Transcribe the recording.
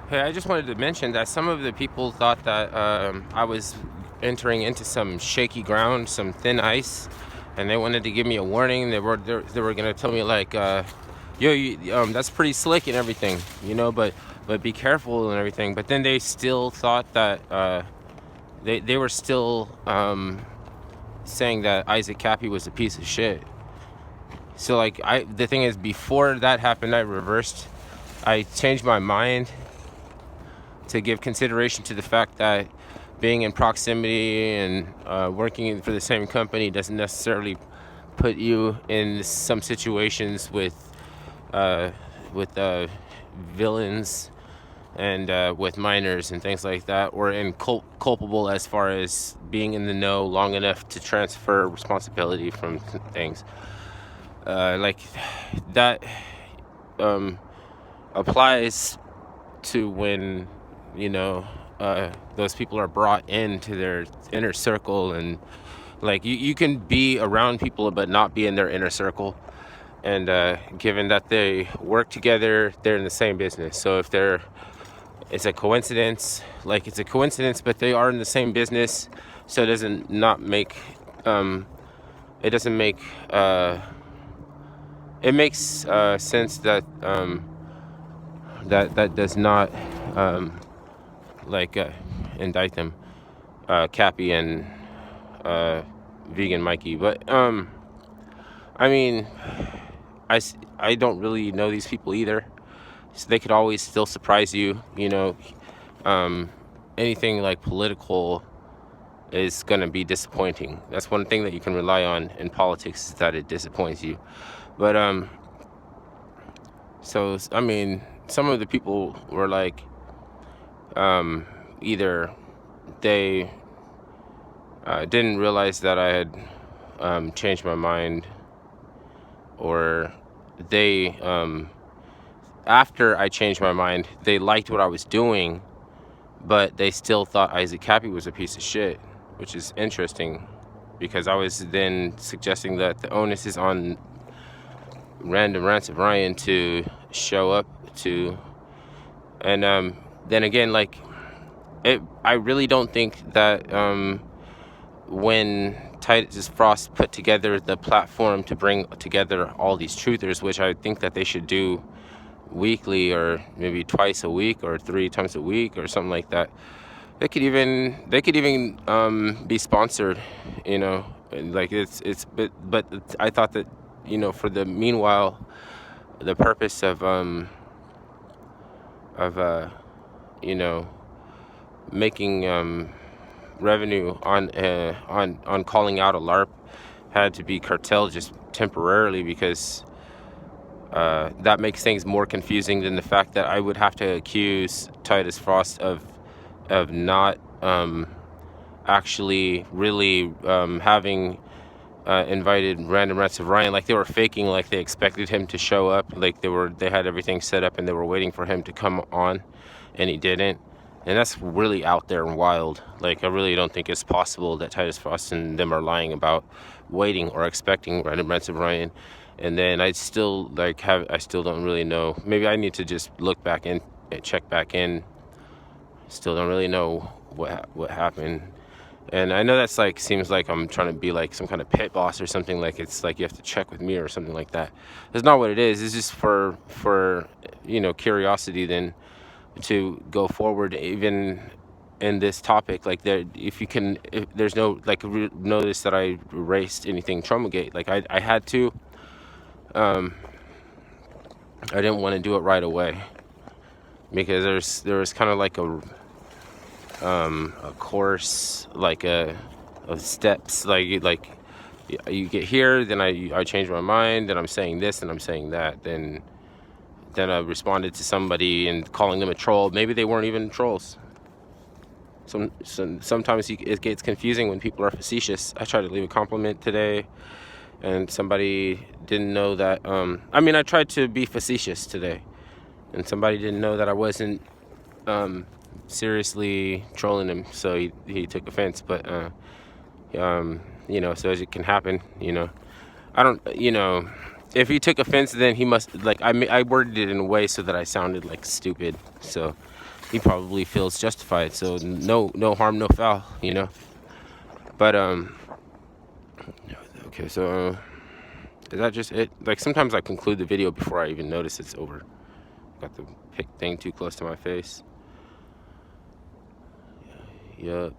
Hey, I just wanted to mention that some of the people thought that I was entering into some shaky ground, some thin ice, and they wanted to give me a warning. They were gonna tell me like, "Yo, that's pretty slick and everything, but be careful and everything." But then they still thought that they were still saying that Isaac Cappy was a piece of shit. So like the thing is, before that happened, I reversed. I changed my mind to give consideration to the fact that being in proximity and working for the same company doesn't necessarily put you in some situations with villains and with minors and things like that, or in culpable as far as being in the know long enough to transfer responsibility from things like that applies to when those people are brought into their inner circle, and like you can be around people but not be in their inner circle. And given that they work together, they're in the same business. So if it's a coincidence, like it's a coincidence, but they are in the same business. So it doesn't not make it doesn't make it makes sense that that does not like indict them, Cappy and Vegan Mikey. But I mean, I don't really know these people either, so they could always still surprise you. Anything like political is gonna be disappointing. That's one thing that you can rely on in politics, is that it disappoints you. But so I mean, some of the people were like, either they didn't realize that I had changed my mind, or they after I changed my mind, they liked what I was doing, but they still thought Isaac Cappy was a piece of shit, which is interesting, because I was then suggesting that the onus is on Random Rants of Ryan to show up to. And then again, like, I really don't think that when Titus Frost put together the platform to bring together all these truthers, which I think that they should do weekly, or maybe twice a week, or 3 times a week, or something like that. They could even be sponsored, like but I thought that, for the meanwhile, the purpose of making revenue on calling out a LARP had to be curtailed just temporarily, because that makes things more confusing than the fact that I would have to accuse Titus Frost of not actually really having invited Random Rants of Ryan. Like, they were faking, like they expected him to show up, like they had everything set up and they were waiting for him to come on, and he didn't. And that's really out there and wild. Like, I really don't think it's possible that Titus Frost and them are lying about waiting or expecting Random Rants of Ryan. And then I still don't really know. Maybe I need to just look back in and check back in. Still don't really know what happened. And I know that's like, seems like I'm trying to be like some kind of pit boss or something, like it's like you have to check with me or something like that. That's not what it is. It's just for curiosity, then, to go forward, even in this topic. Like, if there's no, like, notice that I erased anything Traumagate. Like, I had to. I didn't want to do it right away, because there was kind of like a course, like of steps, like you get here, then I change my mind, then I'm saying this and I'm saying that, then I responded to somebody and calling them a troll. Maybe they weren't even trolls. Sometimes it gets confusing when people are facetious. I tried to leave a compliment today, and somebody didn't know that. I tried to be facetious today, and somebody didn't know that I wasn't seriously trolling him, so he took offense. But so as it can happen, I don't, if he took offense, then he must, like, I worded it in a way so that I sounded like stupid. So he probably feels justified. So no harm, no foul, you know. But okay, so is that just it? Like sometimes I conclude the video before I even notice it's over. Got the thing too close to my face. Yup.